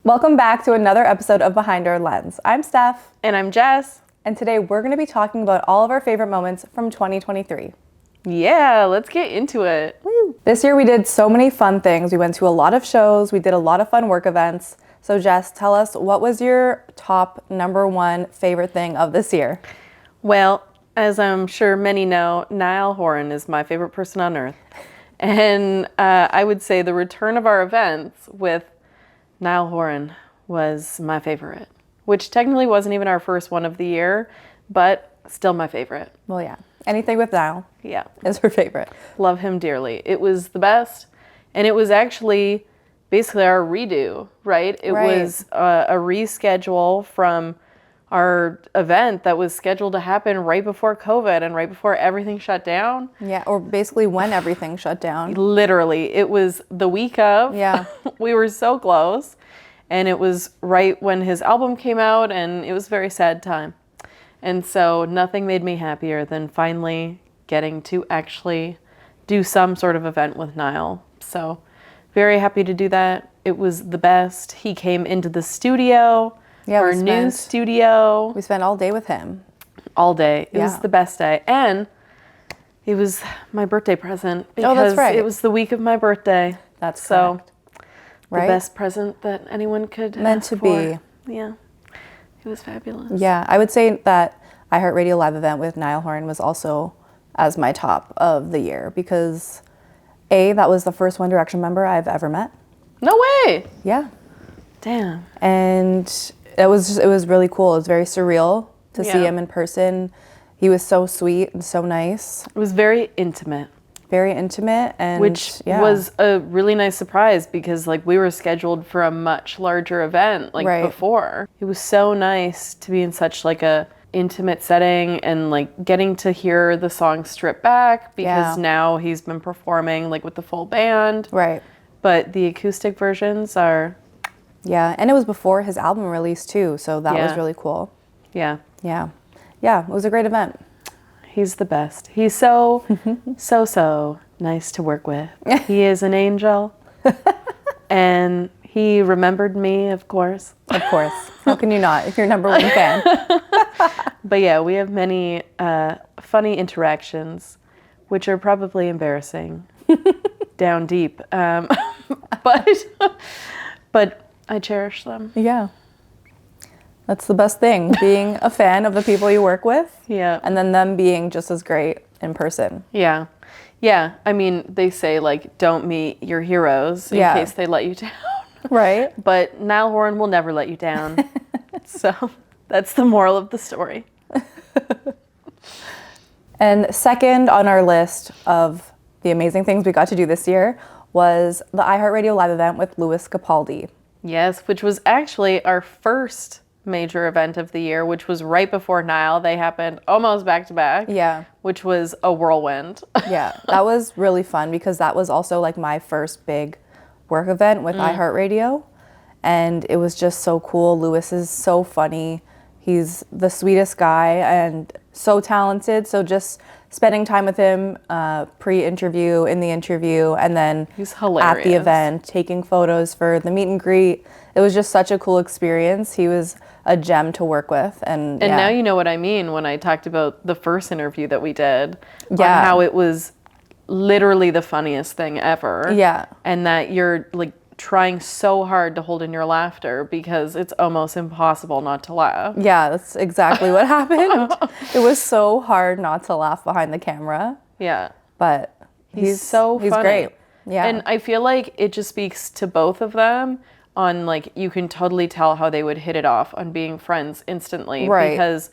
Welcome back to another episode of Behind Our Lens. I'm Stef. And I'm Jess. And today we're going to be talking about all of our favorite moments from 2023. Yeah, let's get into it. Woo. This year we did so many fun things. We went to a lot of shows. We did a lot of fun work events. So Jess, tell us, what was your top number one favorite thing of this year? Well, as I'm sure many know, Niall Horan is my favorite person on earth. And I would say the return of our events with Niall Horan was my favorite, which technically wasn't even our first one of the year, but still my favorite. Well, yeah. Anything with Niall is her favorite. Love him dearly. It was the best. And it was actually basically our redo, right? It was a reschedule from our event that was scheduled to happen right before COVID and right before everything shut down. Yeah, or basically when everything shut down. Literally, it was the week of. Yeah. We were so close. And it was right when his album came out, and it was a very sad time. And so nothing made me happier than finally getting to actually do some sort of event with Niall. So very happy to do that. It was the best. He came into the studio. Yeah, our new studio. We spent all day with him. All day. It was the best day. And it was my birthday present because that's right. It was the week of my birthday. That's correct. Right? The best present that anyone could meant to be. Yeah. It was fabulous. Yeah, I would say that iHeartRadio live event with Niall Horan was also as my top of the year because that was the first One Direction member I've ever met. No way. Yeah. Damn. And it was really cool. It was very surreal to see him in person. He was so sweet and so nice. It was very intimate. Very intimate, and which was a really nice surprise because we were scheduled for a much larger event before. It was so nice to be in such a intimate setting and getting to hear the song stripped back because now he's been performing with the full band. Right. But the acoustic versions are... Yeah, and it was before his album release too, so that was really cool. Yeah. Yeah. Yeah, it was a great event. He's the best. He's so nice to work with. He is an angel. And he remembered me, of course. Of course. How can you not if you're number one fan? But yeah, we have many funny interactions, which are probably embarrassing down deep. But I cherish them. Yeah. That's the best thing, being a fan of the people you work with. Yeah. And then them being just as great in person. Yeah. Yeah. I mean, they say, don't meet your heroes in case they let you down. Right. But Niall Horan will never let you down. So that's the moral of the story. And second on our list of the amazing things we got to do this year was the iHeartRadio live event with Louis Capaldi. Yes, which was actually our first major event of the year, which was right before Niall. They happened almost back to back. Yeah. Which was a whirlwind. Yeah, that was really fun because that was also my first big work event with iHeartRadio. And it was just so cool. Louis is so funny. He's the sweetest guy and so talented. So just spending time with him pre-interview, in the interview, and then he's hilarious. At the event, taking photos for the meet and greet. It was just such a cool experience. He was a gem to work with. And now you know what I mean when I talked about the first interview that we did. Yeah. On how it was literally the funniest thing ever. Yeah. And that you're trying so hard to hold in your laughter because it's almost impossible not to laugh. Yeah, that's exactly what happened. It was so hard not to laugh behind the camera. Yeah. But he's funny. Great. Yeah. And I feel like it just speaks to both of them on you can totally tell how they would hit it off on being friends instantly. Right. Because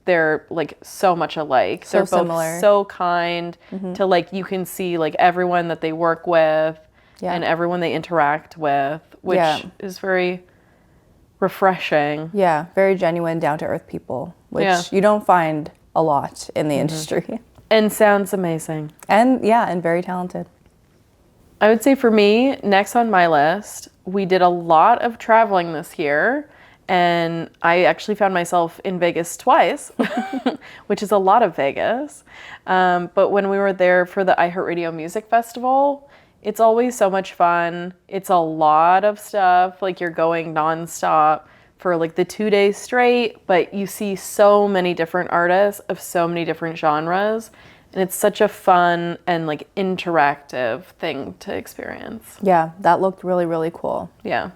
they're so much alike. So they're both similar. So kind to you can see everyone that they work with. Yeah. And everyone they interact with, which is very refreshing. Yeah, very genuine, down-to-earth people, which you don't find a lot in the industry. And sounds amazing. And very talented. I would say for me, next on my list, we did a lot of traveling this year. And I actually found myself in Vegas twice, which is a lot of Vegas. But when we were there for the iHeartRadio Music Festival, It's always so much fun. It's a lot of stuff. Like, you're going nonstop for like the 2 days straight, but you see so many different artists of so many different genres. And it's such a fun and like interactive thing to experience. Yeah, that looked really, really cool. Yeah.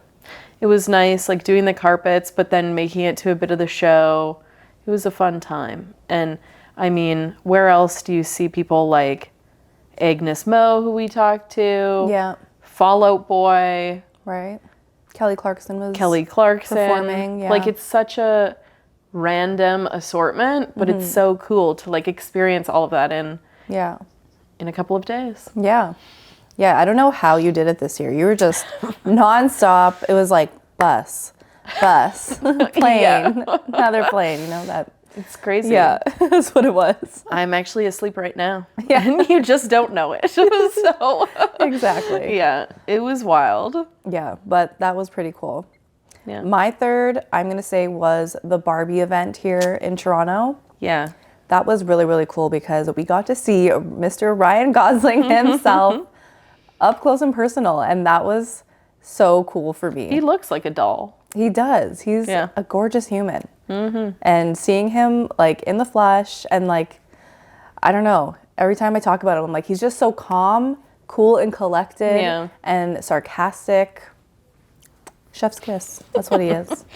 It was nice, like doing the carpets, but then making it to a bit of the show. It was a fun time. And I mean, where else do you see people like Agnes Mo, who we talked to? Yeah. Fall Out Boy. Right. Kelly Clarkson was performing. Yeah. Like, it's such a random assortment, but it's so cool to like experience all of that in a couple of days. Yeah. Yeah, I don't know how you did it this year. You were just nonstop. It was like bus, plane, another plane, you know that. It's crazy. Yeah, that's what it was. I'm actually asleep right now. Yeah. And you just don't know it. So Exactly. yeah, it was wild. Yeah, but that was pretty cool. Yeah. My third, I'm going to say, was the Barbie event here in Toronto. Yeah. That was really, really cool because we got to see Mr. Ryan Gosling himself up close and personal, and that was so cool for me. He looks like a doll. He does. He's a gorgeous human. And seeing him like in the flesh and like, I don't know, every time I talk about him, I'm like, he's just so calm, cool and collected and sarcastic. Chef's kiss. That's what he is.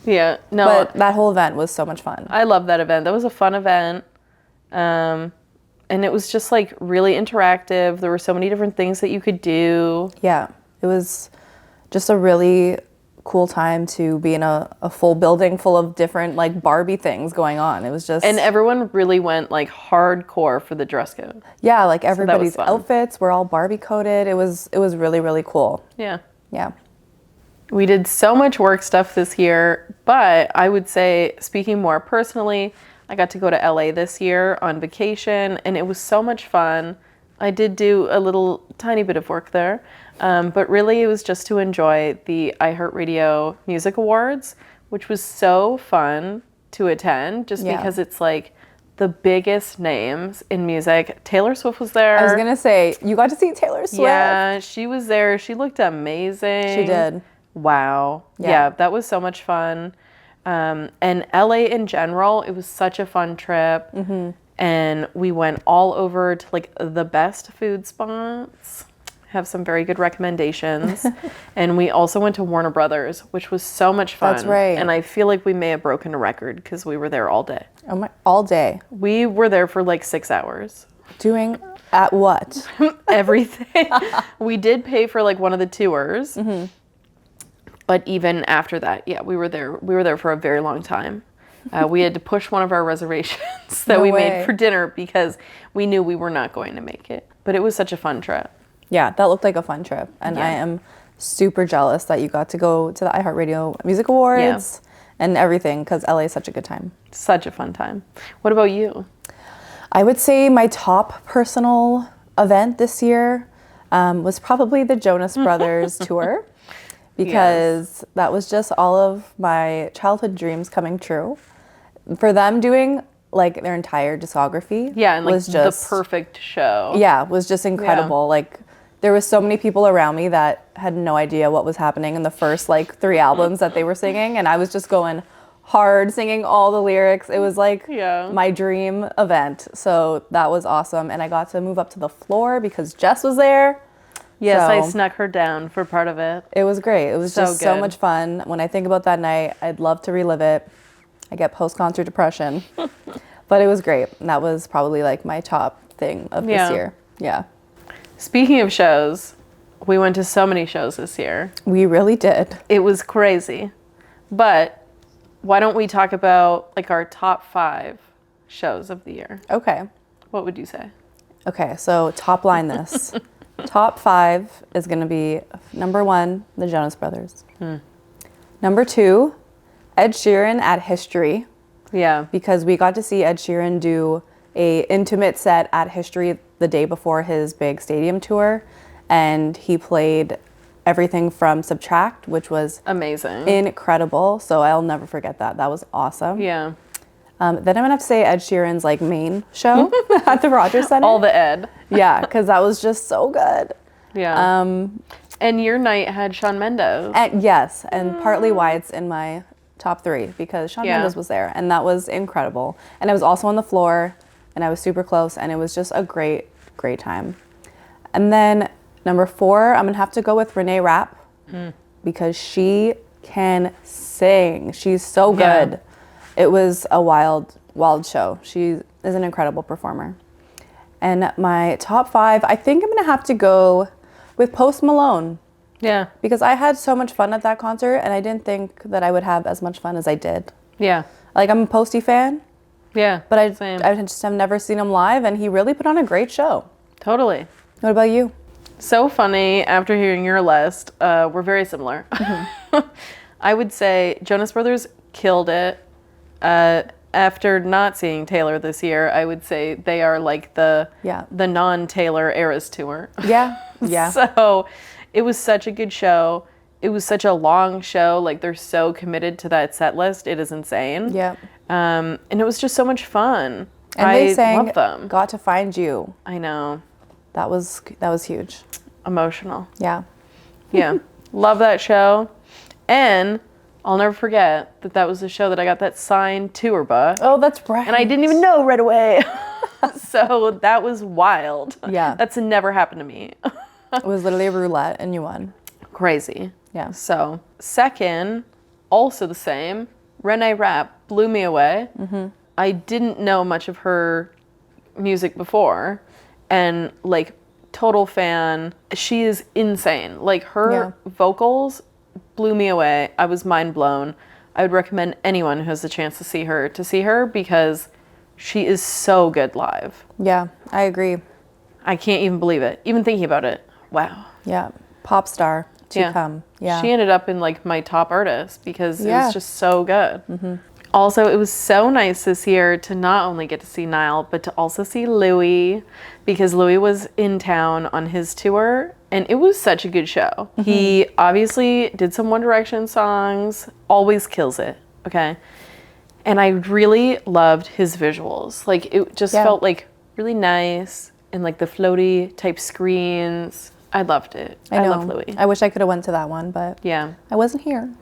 Yeah. No. But that whole event was so much fun. I love that event. That was a fun event. And it was just like really interactive. There were so many different things that you could do. Yeah. It was just a really cool time to be in a full building full of different like Barbie things going on. It was just... And everyone really went like hardcore for the dress code. Yeah, like everybody's so outfits were all Barbie coded. It was really, really cool. Yeah. Yeah. We did so much work stuff this year, but I would say, speaking more personally, I got to go to LA this year on vacation, and it was so much fun. I did do a little tiny bit of work there, but really it was just to enjoy the iHeartRadio Music Awards, which was so fun to attend just because it's like the biggest names in music. Taylor Swift was there. I was going to say, you got to see Taylor Swift. Yeah, she was there. She looked amazing. She did. Wow. Yeah, that was so much fun. And LA in general, it was such a fun trip. And we went all over to like the best food spots. Have some very good recommendations. And we also went to Warner Brothers, which was so much fun. That's right. And I feel like we may have broken a record because we were there all day. Oh my, all day. We were there for like 6 hours. Doing at what? Everything. We did pay for like one of the tours. But even after that, we were there. We were there for a very long time. We had to push one of our reservations that we made for dinner because we knew we were not going to make it. But it was such a fun trip. Yeah, that looked like a fun trip. And I am super jealous that you got to go to the iHeartRadio Music Awards and everything because LA is such a good time. Such a fun time. What about you? I would say my top personal event this year was probably the Jonas Brothers tour. Because that was just all of my childhood dreams coming true. For them doing like their entire discography and like was just the perfect show. Yeah, was just incredible. Like there was so many people around me that had no idea what was happening in the first like 3 albums that they were singing, and I was just going hard singing all the lyrics. It was like my dream event. So that was awesome, and I got to move up to the floor because Jess was there. Yes, so, I snuck her down for part of it. It was great. It was just so much fun. When I think about that night, I'd love to relive it. I get post-concert depression. But it was great. And that was probably like my top thing of this year. Yeah. Speaking of shows, we went to so many shows this year. We really did. It was crazy. But why don't we talk about like our top 5 shows of the year? Okay. What would you say? Okay, so top line this. Top 5 is going to be number 1, the Jonas Brothers. Number 2, Ed Sheeran at History. Yeah. Because we got to see Ed Sheeran do a intimate set at History the day before his big stadium tour. And he played everything from Subtract, which was amazing. Incredible. So I'll never forget that. That was awesome. Yeah. Then I'm going to have to say Ed Sheeran's like main show at the Rogers Center. All the Ed. Yeah, because that was just so good. Yeah. And your night had Shawn Mendes. Yes, and partly why it's in my top 3 because Shawn Yeah. Mendes was there, and that was incredible. And I was also on the floor, and I was super close, and it was just a great, great time. And then number 4, I'm gonna have to go with Renee Rapp because she can sing. She's so good. Yeah. It was a wild, wild show. She is an incredible performer. And my top 5, I think I'm gonna have to go with Post Malone. Yeah. Because I had so much fun at that concert, and I didn't think that I would have as much fun as I did. Yeah. Like, I'm a Posty fan, Yeah. but I Same. just have never seen him live, and he really put on a great show. Totally. What about you? So funny. After hearing your list, we're very similar. I would say Jonas Brothers killed it. After not seeing Taylor this year, I would say they are like the non-Taylor Eras tour. Yeah, yeah. So it was such a good show. It was such a long show. Like, they're so committed to that set list. It is insane. Yeah. And it was just so much fun. And they sang love them. Got to Find You. I know. That was huge. Emotional. Yeah. Yeah. Love that show. And I'll never forget that was the show that I got that signed tour book. Oh, that's right. And I didn't even know right away. So that was wild. Yeah. That's never happened to me. It was literally a roulette, and you won. Crazy. Yeah. So, second, also the same, Renee Rapp blew me away. I didn't know much of her music before, and like, total fan. She is insane. Like, her vocals blew me away. I was mind blown. I would recommend anyone who has the chance to see her because she is so good live. Yeah, I agree. I can't even believe it. Even thinking about it. Wow. Yeah. Pop star to come. Yeah. She ended up in like my top artists because it was just so good. Also, it was so nice this year to not only get to see Niall, but to also see Louis, because Louis was in town on his tour, and it was such a good show. He obviously did some One Direction songs, always kills it, okay? And I really loved his visuals. Like, it just felt like really nice, and like the floaty type screens. I loved it. I love Louis. I wish I could have went to that one, but yeah, I wasn't here.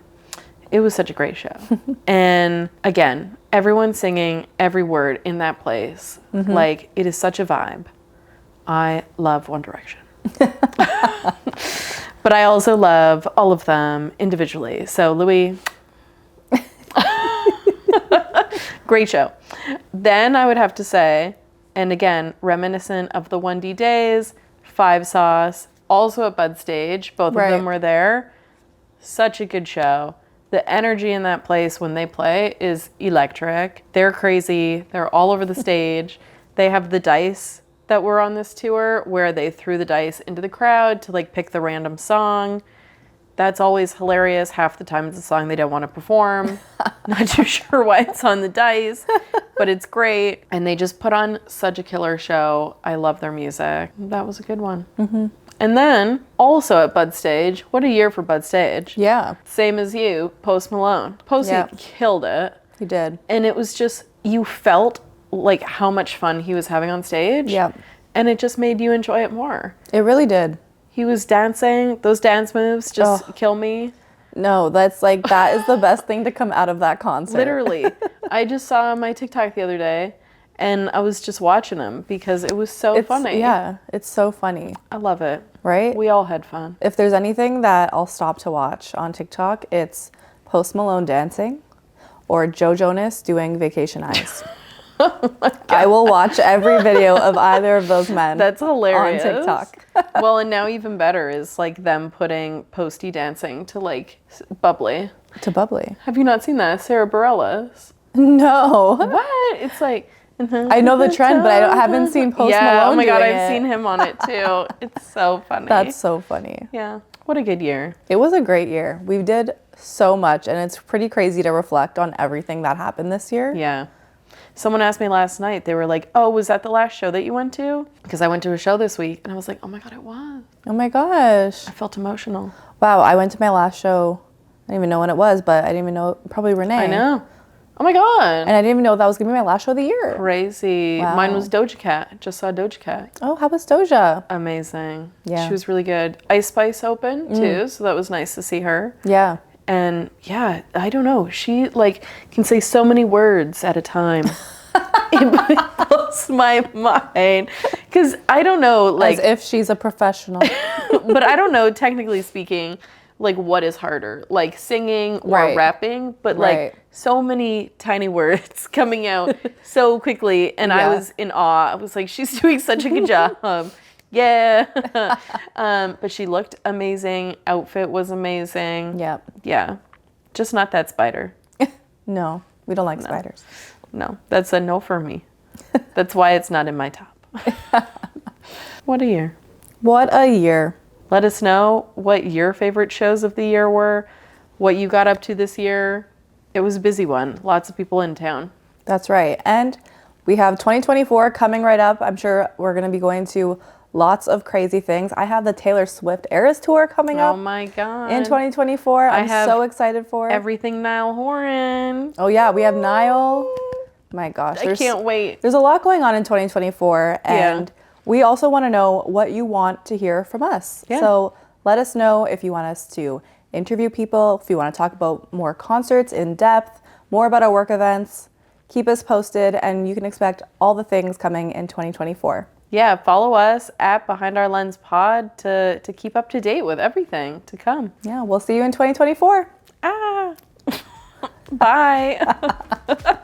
It was such a great show. And again, everyone singing every word in that place. Like, it is such a vibe. I love One Direction. But I also love all of them individually. So Louis, great show. Then I would have to say, and again, reminiscent of the 1D days, Five Sauce, also at Bud Stage. Both of them were there. Such a good show. The energy in that place when they play is electric. They're crazy. They're all over the stage. They have the dice that were on this tour where they threw the dice into the crowd to like pick the random song. That's always hilarious. Half the time it's a song they don't want to perform. Not too sure why it's on the dice, but it's great. And they just put on such a killer show. I love their music. That was a good one. And then, also at Bud Stage, what a year for Bud Stage. Yeah. Same as you, Post Malone. Posty killed it. He did. And it was just, you felt like how much fun he was having on stage. Yeah. And it just made you enjoy it more. It really did. He was dancing. Those dance moves just kill me. No, that's like, that is the best thing to come out of that concert. Literally. I just saw my TikTok the other day, and I was just watching him because it was so funny. Yeah, it's so funny. I love it. Right? We all had fun. If there's anything that I'll stop to watch on TikTok, it's Post Malone dancing or Joe Jonas doing Vacation Eyes. I will watch every video of either of those men. That's hilarious. On TikTok. Well, and now even better is like them putting Posty dancing to like Bubbly. To Bubbly. Have you not seen that? Sarah Bareilles. No. What? It's like... I know the trend, but I haven't seen Post Malone oh my God, doing I've it. seen him on it too. It's so funny. That's so funny. Yeah. What a good year. It was a great year. We did so much, and it's pretty crazy to reflect on everything that happened this year. Yeah. Someone asked me last night, they were like, oh, was that the last show that you went to? Because I went to a show this week, and I was like, oh my God, it was. Oh my gosh. I felt emotional. Wow, I went to my last show. I didn't even know when it was, but I didn't even know, probably Renee. I know. Oh my God. And I didn't even know that was going to be my last show of the year. Crazy. Wow. Mine was Doja Cat. Just saw Doja Cat. Oh, how was Doja? Amazing. Yeah. She was really good. Ice Spice opened too, so that was nice to see her. Yeah. And yeah, I don't know. She like can say so many words at a time. It blows my mind. Because I don't know, like... As if she's a professional. But I don't know, technically speaking, like what is harder? Like singing or Right. rapping? But Right. like so many tiny words coming out so quickly. And I was in awe. I was like, she's doing such a good job. Yeah. But she looked amazing. Outfit was amazing. Yep. Yeah. Just not that spider. No, we don't like spiders. No, that's a no for me. That's why it's not in my top. What a year. What a year. Let us know what your favorite shows of the year were, what you got up to this year. It was a busy one. Lots of people in town. That's right. And we have 2024 coming right up. I'm sure we're going to be going to lots of crazy things. I have the Taylor Swift Eras Tour coming up. Oh my God. In 2024. I'm have so excited for it. Everything Niall Horan. Oh yeah, we have Niall. My gosh. I can't wait. There's a lot going on in 2024. And we also want to know what you want to hear from us. Yeah. So let us know if you want us to interview people, if you want to talk about more concerts in depth, more about our work events. Keep us posted, and you can expect all the things coming in 2024. Yeah, follow us at Behind Our Lens Pod to keep up to date with everything to come. Yeah, we'll see you in 2024. Ah. Bye.